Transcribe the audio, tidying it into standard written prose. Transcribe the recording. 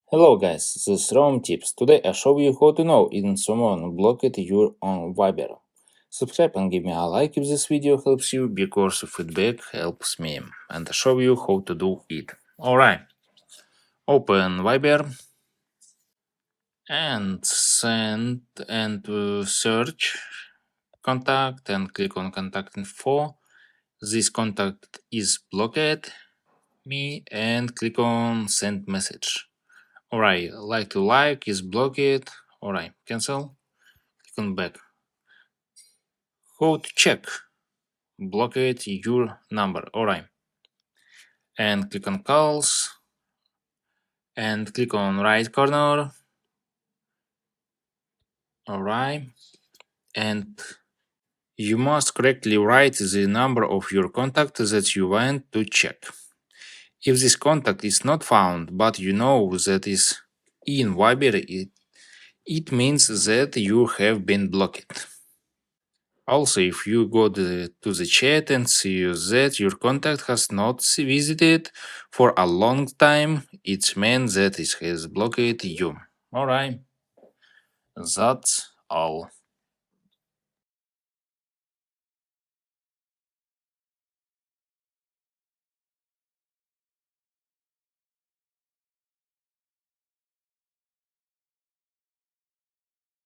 Hello guys, this is Rom Tips. Today I show you how to know if someone blocked you on Viber. Subscribe and give me a like if this video helps you because feedback helps me. And I show you how to do it. Alright, open Viber and send and search contact and click on contact info. This contact is blocked me and click on send message. Alright, like is blocked. Alright, cancel. Click on back. How to check blocked your number. Alright. And click on calls. And click on right corner. Alright. And you must correctly write the number of your contact that you want to check. If this contact is not found, but you know that is in Viber, it means that you have been blocked. Also, if you go to the chat and see that your contact has not visited for a long time, it means that it has blocked you. Alright, that's all.